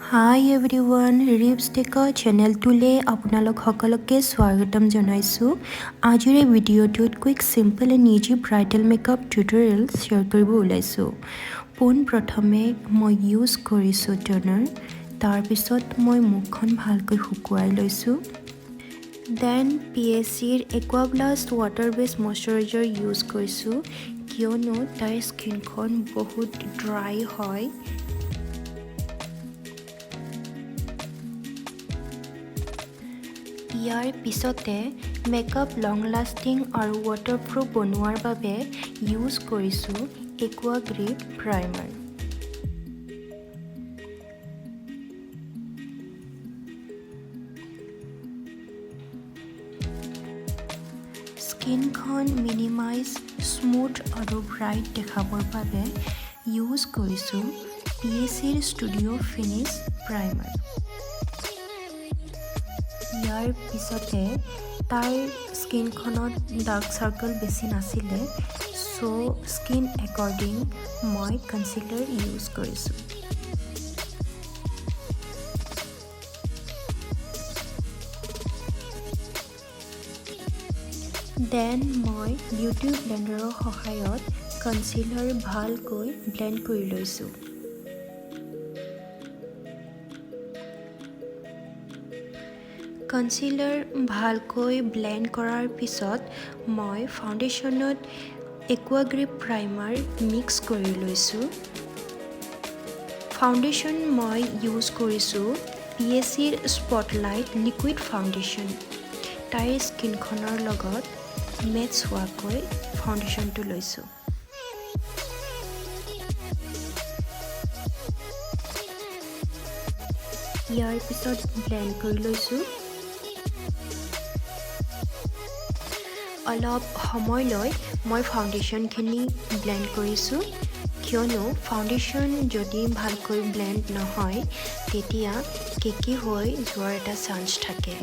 Hi everyone, Ribs Deco channel tule আপোনালোক সকলোকে স্বাগতম জনাইছো। আজিৰ এই ভিডিঅ'টোত quick simple and easy bridal makeup tutorial share কৰিব ওলাইছো। পোন প্ৰথমে মই ইউজ কৰিছো টনাৰ, তাৰ পিছত মই মুখখন ভালকৈ শুকুৱাই লৈছো। দেন PSCৰ aquablast water base moisturizer use কৰিছো কিয়নো তাৰ স্কিনখন বহুত ড্ৰাই হয়। ইয়াৰ পিছতে মেকআপ লং লাষ্টিং আৰু ৱাটাৰপ্ৰুফ বনোৱাৰ বাবে ইউজ কৰিছোঁ একুৱা গ্ৰিপ প্ৰাইমাৰ। স্কিনখন মিনিমাইজ স্মুথ আৰু ব্ৰাইট দেখাবৰ বাবে ইউজ কৰিছোঁ PSCৰ ষ্টুডিঅ' ফিনিছ প্ৰাইমাৰ। ইয়াৰ পিছতে তাৰ স্কিনখনত ডাৰ্ক চাৰ্কল বেছি নাছিলে, চ' স্কিন একৰ্ডিং মই কনচিলাৰ ইউজ কৰিছোঁ। দেন মই বিউটি ব্লেণ্ডাৰৰ সহায়ত কনচিলাৰ ভালকৈ ব্লেণ্ড কৰি লৈছোঁ। কনচিলাৰ ভালকৈ ব্লেণ্ড কৰাৰ পিছত মই ফাউণ্ডেশ্যনত একুৱা গ্ৰিপ প্ৰাইমাৰ মিক্স কৰি লৈছোঁ। ফাউণ্ডেশ্যন মই ইউজ কৰিছোঁ PSCৰ স্পটলাইট লিকুইড ফাউণ্ডেশ্যন। তাইৰ স্কিনখনৰ লগত মেটচ হোৱাকৈ ফাউণ্ডেশ্যনটো লৈছোঁ। ইয়াৰ পিছত ব্লেণ্ড কৰি লৈছোঁ। অলপ সময় লৈ মই ফাউণ্ডেশ্যনখিনি ব্লেণ্ড কৰিছোঁ কিয়নো ফাউণ্ডেশ্যন যদি ভালকৈ ব্লেণ্ড নহয় তেতিয়া কেকি হৈ যোৱাৰ এটা চান্স থাকে।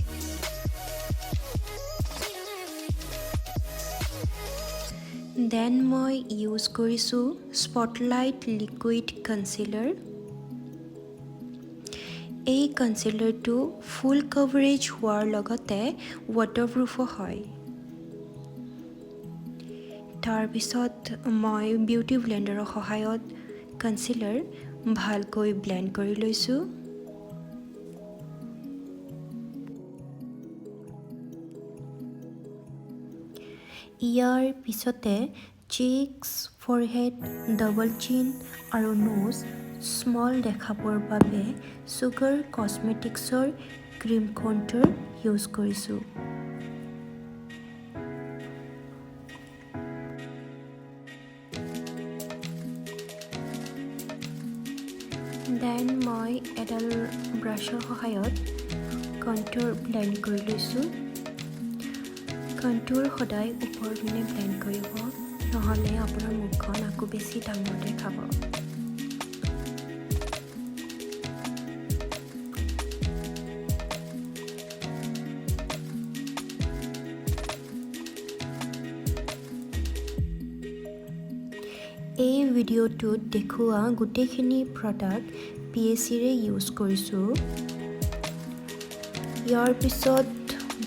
দেন মই ইউজ কৰিছোঁ স্পটলাইট লিকুইড কনচিলাৰ। এই কনচিলাৰটো ফুল কভাৰেজ হোৱাৰ লগতে ৱাটাৰপ্ৰুফো হয়। তাৰপিছত মই বিউটি ব্লেণ্ডাৰৰ সহায়ত কনচিলাৰ ভালকৈ ব্লেণ্ড কৰি লৈছোঁ। ইয়াৰ পিছতে চিক্স, ফৰহেড, ডাবল চিন আৰু নোজ স্মল দেখাবৰ বাবে চুগাৰ কছমেটিক্সৰ ক্ৰীম কণ্টুৰ ইউজ কৰিছোঁ। দেন মই এডাল ব্ৰাছৰ সহায়ত কণ্টুৰ ব্লেণ্ড কৰি লৈছোঁ। কণ্টুৰ সদায় ওপৰৰ পিনে ব্লেণ্ড কৰিব, নহ'লে আপোনাৰ মুখখন আকৌ বেছি ডাঙৰ দেখাব। এই ভিডিঅ'টোত দেখুওৱা গোটেইখিনি প্ৰডাক্ট PSCৰে ইউজ কৰিছোঁ। ইয়াৰ পিছত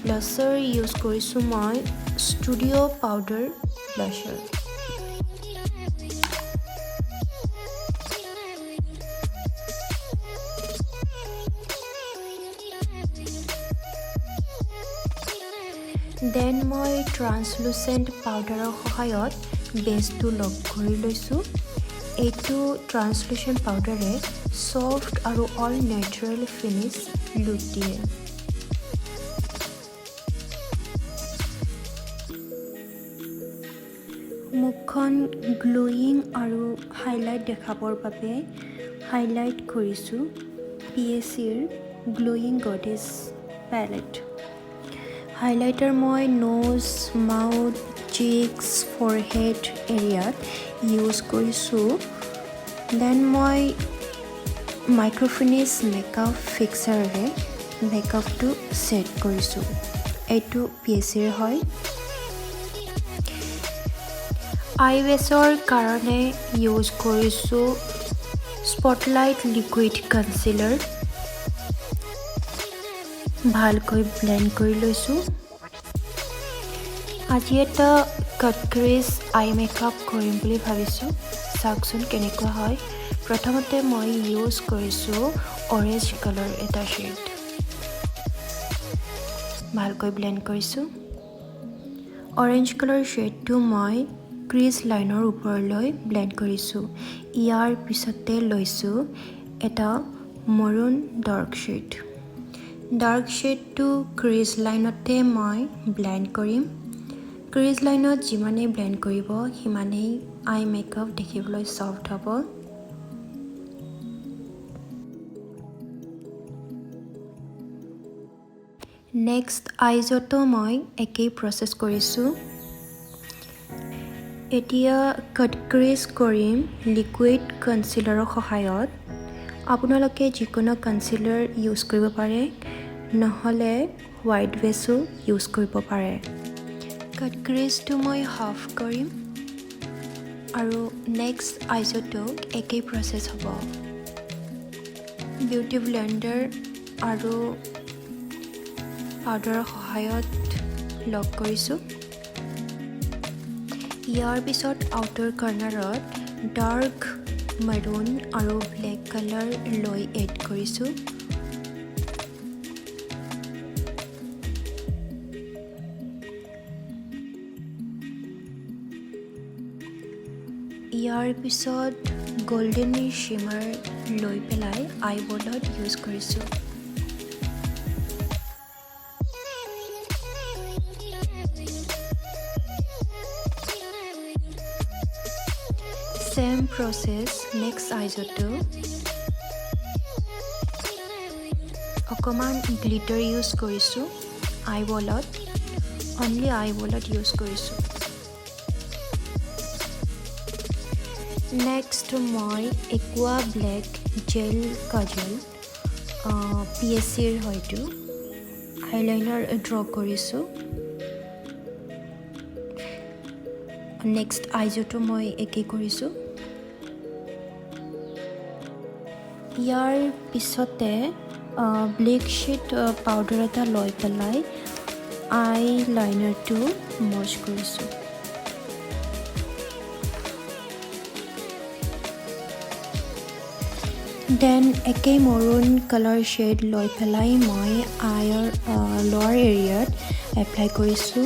ব্লাছাৰ ইউজ কৰিছোঁ মই ষ্টুডিঅ' পাউডাৰ ব্লাছাৰ। দেন মই ট্ৰান্সলুচেণ্ট পাউডাৰৰ সহায়ত বেছটো লক কৰি লৈছোঁ। এইটো ট্ৰান্সলুচেণ্ট পাউডাৰে ছফ্ট আৰু অল নেচাৰেল ফিনিছ লুক দিয়ে। মুখখন গ্ল'য়িং আৰু হাইলাইট দেখাবৰ বাবে হাইলাইট কৰিছোঁ PSCৰ গ্ল'য়িং গডেছ পেলেট। হাইলাইটাৰ মই নোজ, মাউথ, চিক্স, ফৰহেড এৰিয়াত ইউজ কৰিছোঁ। দেন মই মাইক্ৰ'ফিনিছ মেকআপ ফিক্সাৰেৰে মেকআপটো ছেট কৰিছোঁ। এইটো PSCৰ হয়। আই বেছৰ কাৰণে ইউজ কৰিছোঁ স্পটলাইট লিকুইড কনচিলাৰ। ভালকৈ ব্লেন্ড কৰি লৈছো আজি এটা কাট ক্ৰিজ আই মেকআপ কৰিম বুলি ভাবিছো চাকচোন কেনেকুৱা হয় প্ৰথমতে মই ইউজ কৰিছো অৰেঞ্জ কালাৰ এটা শেড ভালকৈ ব্লেন্ড কৰিছো অৰেঞ্জ কালাৰ শেডটো মই ক্ৰিজ লাইনৰ ওপৰলৈ ব্লেন্ড কৰিছো ইয়াৰ পিছতে লৈছো এটা মৰুন ডাৰ্ক শেডটো ক্ৰিজ লাইনতে মই ব্লেন্ড কৰিম ক্ৰিজ লাইনত যিমানে ব্লেন্ড কৰিব সিমানেই আই মেকআপ দেখিবলৈ সফট হ'ব নেক্সট আইজতো মই একেই প্ৰসেস কৰিছো এতিয়া কাট ক্ৰিজ কৰিম লিকুইড কনসিলাৰৰ সহায়ত আপোনালোকে যিকোনো কনসিলাৰ ইউজ কৰিব পাৰে নহলে হোৱাইট বেছো ইউজ কৰিব পাৰে কাট ক্ৰিজটো মই হাফ কৰিম আৰু নেক্সট আইজতো একেই প্ৰসেস হ'ব বিউটি ব্লেন্ডাৰ আৰু পাউডাৰৰ সহায়ত লক কৰিছো ইয়াৰ পিছত আউটাৰ কৰ্নাৰত ডাৰ্ক maroon আৰু ব্লেক কালাৰ লৈ এড কৰিছো ইয়াৰ পিছত গোল্ডেন শিমাৰ লৈ পেলাই আইবলত ইউজ কৰিছো Same process next আইজতো অকমান গ্লিটাৰ ইউজ কৰিছো আইবলত only আইবলত ইউজ কৰিছো next মই একোৱা ব্লেক জেল কাজল পিএসসিৰ হয়তো আইলাইনাৰ ড্ৰ কৰিছো next আইজতো মই একেই কৰিছো ইয়াৰ পিছতে ব্লেক শেড পাউডাৰ এটা লৈ পেলাই আই লাইনাৰটো মাৰ্জ কৰিছো দেন একেই মৰুন কালাৰ শেড লৈ পেলাই মই আইৰ লোৱাৰ এৰিয়াত এপ্লাই কৰিছো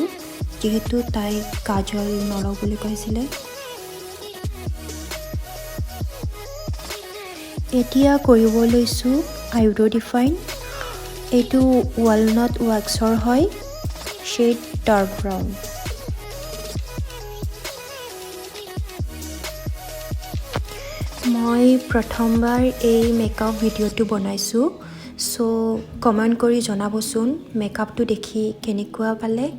যেহেতু তাই কাজল নলওঁ বুলি কৈছিলে এতিয়া কৰিব লৈছো আইব্ৰো ডিফাইন এইটো ৱালনাট ৱাক্সৰ হয় শেড ডাৰ্ক ব্ৰাউন মই প্ৰথমবাৰ এই মেকআপ ভিডিঅ'টো বনাইছো সো কমেন্ট কৰি জনাবচোন মেকআপটো দেখি কেনেকুৱা পালে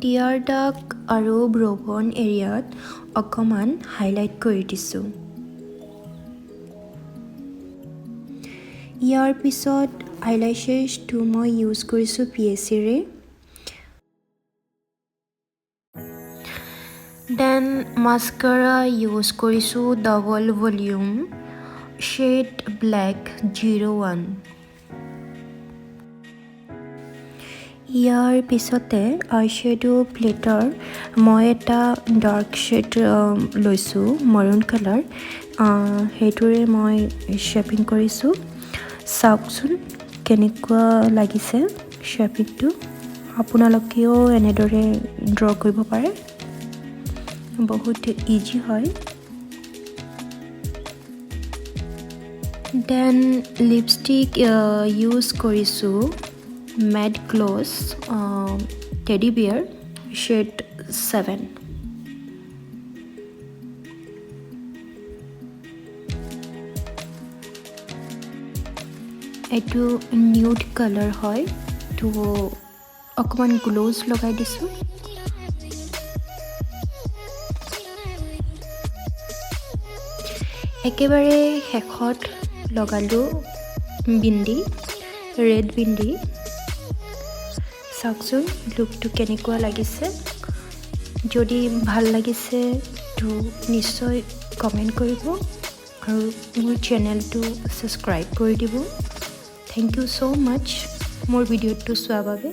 টিয়াৰ ডাক আৰু ব্ৰবন এৰিয়াত অকমান হাইলাইট কৰি দিছো ইয়াৰ পিছত আইল্যাশেছটো মই ইউজ কৰিছো পিএসসিৰে দেন মাস্কাৰা ইউজ কৰিছো ডাবল ভলিউম শেড ব্লেক 01 ইয়াৰ পিছতে আইশ্যাডো প্লেটাৰ মই এটা ডাৰ্ক শেড লৈছো মৰুন কালাৰ হেতুৰে মই শেপিং কৰিছো চাওকচোন কেনেকুৱা লাগিছে শেপিংটো আপোনালোকেও এনেদৰে ড্ৰ কৰিব পাৰে বহুত ইজি হয় দেন লিপষ্টিক ইউজ কৰিছো matte gloss teddy bear shade 7 এটো নিউড কালাৰ হয় তো অকমান গ্লোজ লগাই দিছো একেবাৰে শেষত লগালো বিন্দি ৰেড বিন্দি চাওকচোন লুকটো কেনেকুৱা লাগিছে যদি ভাল লাগিছে তো নিশ্চয় কমেণ্ট কৰিব আৰু মোৰ চেনেলটো ছাবস্ক্ৰাইব কৰি দিব। থেংক ইউ ছ' মাছ মোৰ ভিডিঅ'টো চোৱাৰ বাবে।